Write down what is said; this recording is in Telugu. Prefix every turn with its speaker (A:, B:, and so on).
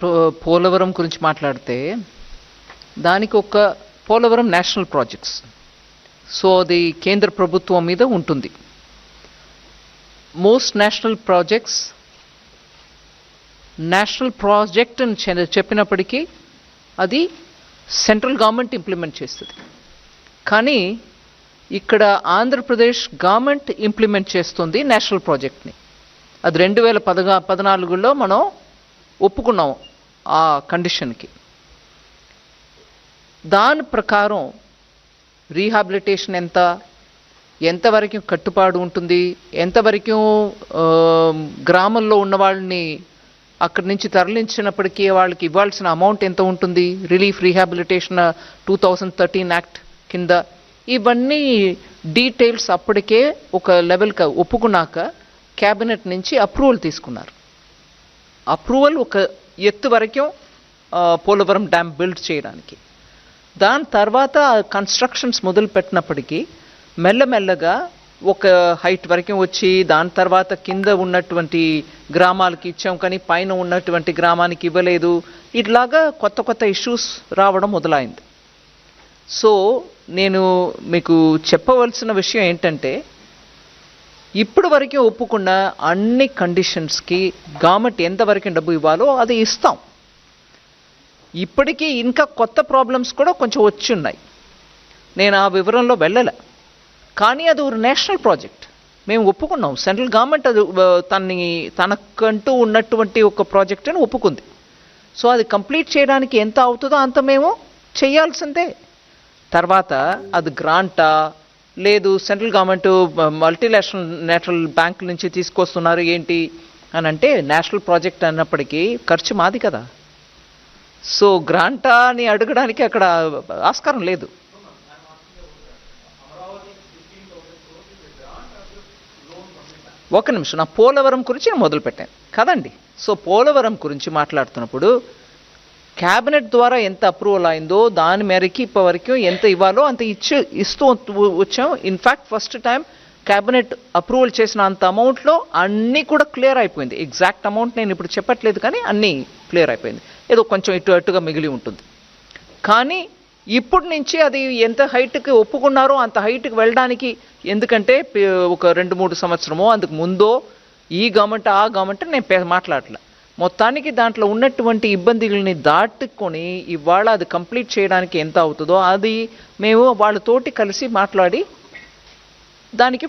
A: పోలవరం గురించి మాట్లాడితే దానికి ఒక పోలవరం నేషనల్ ప్రాజెక్ట్స్. సో అది కేంద్ర ప్రభుత్వం మీద ఉంటుంది. మోస్ట్ నేషనల్ ప్రాజెక్ట్ అని చెప్పినప్పటికీ అది సెంట్రల్ గవర్నమెంట్ ఇంప్లిమెంట్ చేస్తుంది. కానీ ఇక్కడ ఆంధ్రప్రదేశ్ గవర్నమెంట్ ఇంప్లిమెంట్ చేస్తుంది నేషనల్ ప్రాజెక్ట్ని. అది 2014లో మనం ఒప్పుకున్నాం ఆ కండిషన్కి. దాని ప్రకారం రీహాబిలిటేషన్ ఎంతవరకు కట్టుబాటు ఉంటుంది, ఎంతవరకు గ్రామంలో ఉన్న వాళ్ళని అక్కడి నుంచి తరలించినప్పటికీ వాళ్ళకి ఇవ్వాల్సిన అమౌంట్ ఎంత ఉంటుంది, రిలీఫ్ రీహాబిలిటేషన్ 2013 యాక్ట్ కింద, ఇవన్నీ డీటెయిల్స్ అప్పటికే ఒక లెవెల్కి ఒప్పుకున్నాక క్యాబినెట్ నుంచి అప్రూవల్ తీసుకున్నారు. అప్రూవల్ ఒక ఎత్తు వరకు పోలవరం డ్యామ్ బిల్డ్ చేయడానికి. దాని తర్వాత కన్స్ట్రక్షన్స్ మొదలు పెట్టినప్పటికీ మెల్లమెల్లగా ఒక హైట్ వరకు వచ్చి దాని తర్వాత కింద ఉన్నటువంటి గ్రామాలకి ఇచ్చాం కానీ పైన ఉన్నటువంటి గ్రామానికి ఇవ్వలేదు. ఇట్లాగా కొత్త ఇష్యూస్ రావడం మొదలైంది. సో నేను మీకు చెప్పవలసిన విషయం ఏంటంటే, ఇప్పుడు వరకు ఒప్పుకున్న అన్ని కండిషన్స్కి గవర్నమెంట్ ఎంతవరకు డబ్బు ఇవ్వాలో అది ఇస్తాం. ఇప్పటికీ ఇంకా కొత్త ప్రాబ్లమ్స్ కూడా కొంచెం వచ్చి ఉన్నాయి. నేను ఆ వివరంలో వెళ్ళలే. కానీ అది ఒక నేషనల్ ప్రాజెక్ట్, మేము ఒప్పుకున్నాం. సెంట్రల్ గవర్నమెంట్ అది తనకంటూ ఉన్నటువంటి ఒక ప్రాజెక్ట్ అని ఒప్పుకుంది. సో అది కంప్లీట్ చేయడానికి ఎంత అవుతుందో అంత మేము చేయాల్సిందే. తర్వాత అది గ్రాంటా లేదు సెంట్రల్ గవర్నమెంట్ మల్టీనేషనల్ బ్యాంకుల నుంచి తీసుకొస్తున్నారు ఏంటి అని అంటే, నేషనల్ ప్రాజెక్ట్ అన్నప్పటికీ ఖర్చు మాది కదా. సో గ్రాంటా అని అడగడానికి అక్కడ ఆస్కారం లేదు. ఒక నిమిషం, నా పోలవరం గురించి నేను మొదలుపెట్టాను కదండి. సో పోలవరం గురించి మాట్లాడుతున్నప్పుడు క్యాబినెట్ ద్వారా ఎంత అప్రూవల్ అయిందో దాని మేరకి ఇప్పటివరకు ఎంత ఇవ్వాలో అంత ఇస్తూ వచ్చాం. In fact first time cabinet approval చేసిన అంత అమౌంట్లో అన్నీ కూడా క్లియర్ అయిపోయింది. ఎగ్జాక్ట్ అమౌంట్ నేను ఇప్పుడు చెప్పట్లేదు కానీ అన్నీ క్లియర్ అయిపోయింది. ఏదో కొంచెం అటుగా మిగిలి ఉంటుంది. కానీ ఇప్పటి నుంచి అది ఎంత హైట్కి ఒప్పుకున్నారో అంత హైట్కి వెళ్ళడానికి, ఎందుకంటే ఒక 2-3 సంవత్సరమో అందుకు ముందో ఈ గవర్నమెంట్ ఆ గవర్నమెంట్ నేను మాట్లాడలే. మొత్తానికి దాంట్లో ఉన్నటువంటి ఇబ్బందుల్ని దాటుకొని ఇవాళ అది కంప్లీట్ చేయడానికి ఎంత అవుతుందో అది మేము వాళ్ళతోటి కలిసి మాట్లాడి దానికి